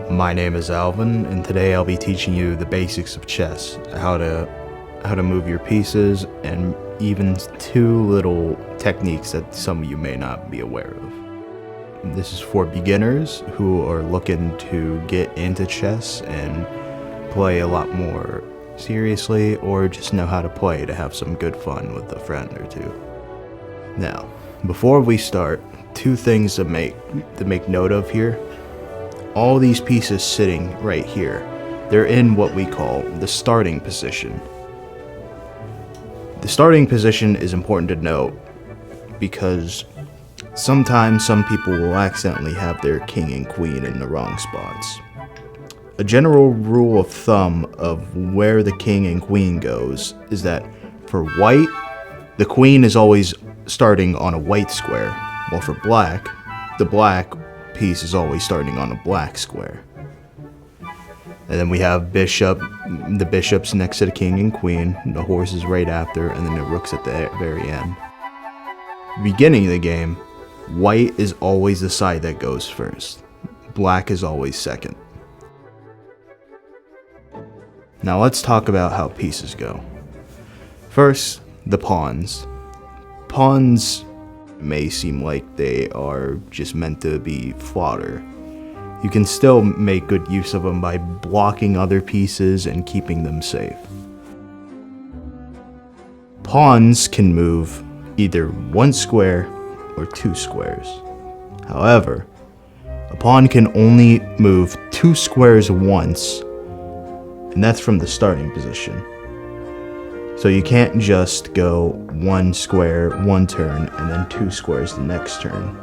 My name is Alvin, and today I'll be teaching you the basics of chess, how to move your pieces, and even two little techniques that some of you may not be aware of. This is for beginners who are looking to get into chess and play a lot more seriously, or just know how to play to have some good fun with a friend or two. Now, before we start, two things to make note of here. All these pieces sitting right here, they're in what we call the starting position. The starting position is important to note because sometimes some people will accidentally have their king and queen in the wrong spots. A general rule of thumb of where the king and queen goes is that for white, the queen is always starting on a white square, while for black, the black piece is always starting on a black square. And then we have the bishop's next to the king and queen, the horse is right after, and then the rook's at the very end. Beginning of the game, white is always the side that goes first. Black is always second. Now let's talk about how pieces go. First, the pawns. Pawns may seem like they are just meant to be fodder. You can still make good use of them by blocking other pieces and keeping them safe. Pawns can move either one square or two squares. However, a pawn can only move two squares once, and that's from the starting position. So you can't just go one square one turn and then two squares the next turn.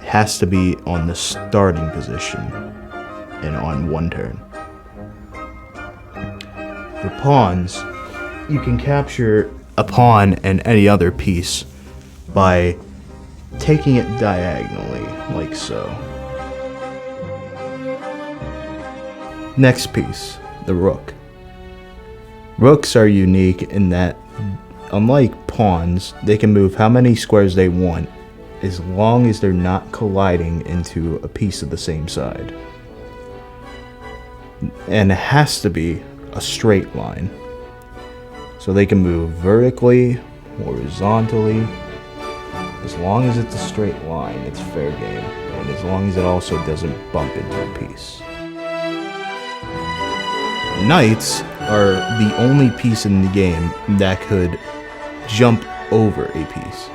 It has to be on the starting position and on one turn. For pawns, you can capture a pawn and any other piece by taking it diagonally, like so. Next piece, the rook. Rooks are unique in that, unlike pawns, they can move how many squares they want as long as they're not colliding into a piece of the same side. And it has to be a straight line. So they can move vertically, horizontally. As long as it's a straight line, it's fair game. And as long as it also doesn't bump into a piece. Knights are the only piece in the game that could jump over a piece.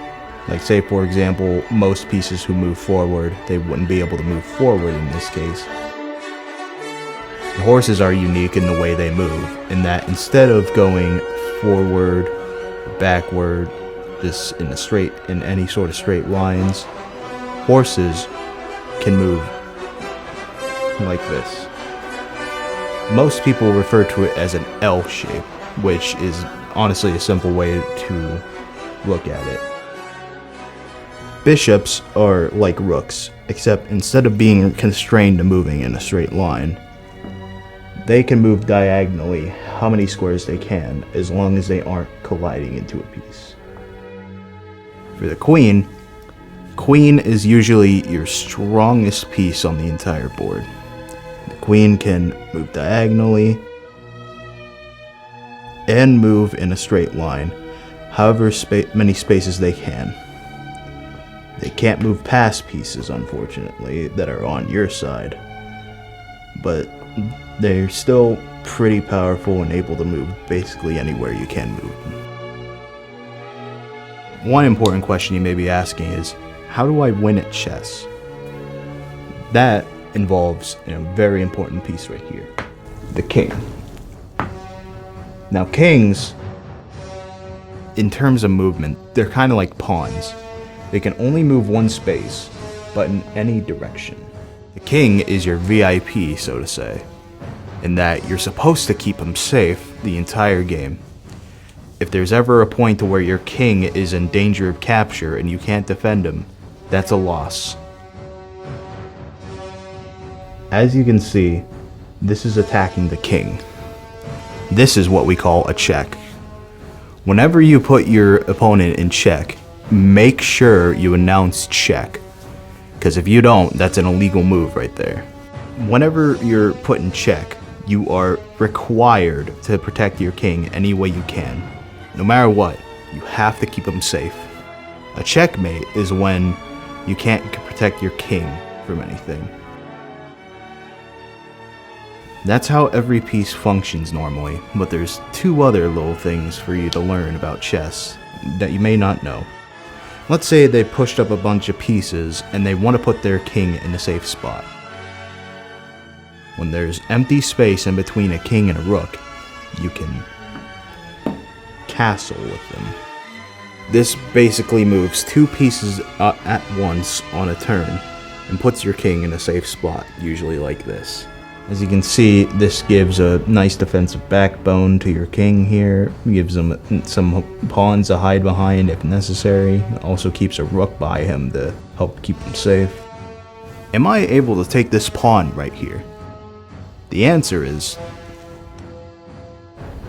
Like, say for example, most pieces who move forward, they wouldn't be able to move forward in this case. The horses are unique in the way they move, in that instead of going forward, backward, just in any sort of straight lines, horses can move like this. Most people refer to it as an L shape, which is honestly a simple way to look at it. Bishops are like rooks, except instead of being constrained to moving in a straight line, they can move diagonally how many squares they can, as long as they aren't colliding into a piece. For the queen is usually your strongest piece on the entire board. The queen can move diagonally and move in a straight line, however many spaces they can. They can't move past pieces, unfortunately, that are on your side, but they're still pretty powerful and able to move basically anywhere you can move. One important question you may be asking is, how do I win at chess? That involves a very important piece right here, the king. Now kings, in terms of movement, they're kind of like pawns. They can only move one space, but in any direction. The king is your VIP, so to say, in that you're supposed to keep him safe the entire game. If there's ever a point to where your king is in danger of capture and you can't defend him, that's a loss. As you can see, this is attacking the king. This is what we call a check. Whenever you put your opponent in check, make sure you announce check, because if you don't, that's an illegal move right there. whenever you're put in check, you are required to protect your king any way you can. No matter what, you have to keep him safe. A checkmate is when you can't protect your king from anything. That's how every piece functions normally, but there's two other little things for you to learn about chess that you may not know. Let's say they pushed up a bunch of pieces and they want to put their king in a safe spot. When there's empty space in between a king and a rook, you can castle with them. This basically moves two pieces at once on a turn and puts your king in a safe spot, usually like this. As you can see, this gives a nice defensive backbone to your king here. It gives him some pawns to hide behind if necessary. It also keeps a rook by him to help keep him safe. Am I able to take this pawn right here? The answer is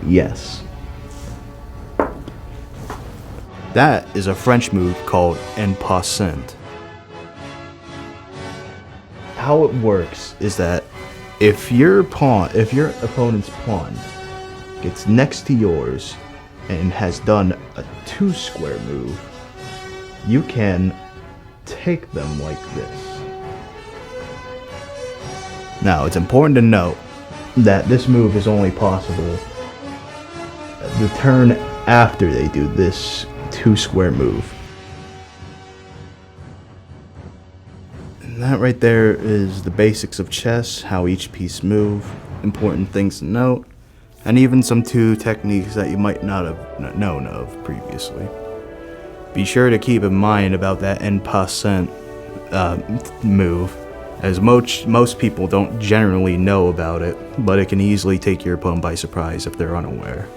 yes. That is a French move called en passant. How it works is that if your opponent's pawn gets next to yours and has done a 2-square move, you can take them like this. Now, it's important to note that this move is only possible the turn after they do this 2-square move. And that right there is the basics of chess, how each piece move, important things to note, and even some 2 techniques that you might not have known of previously. Be sure to keep in mind about that en passant move, as most people don't generally know about it, but it can easily take your opponent by surprise if they're unaware.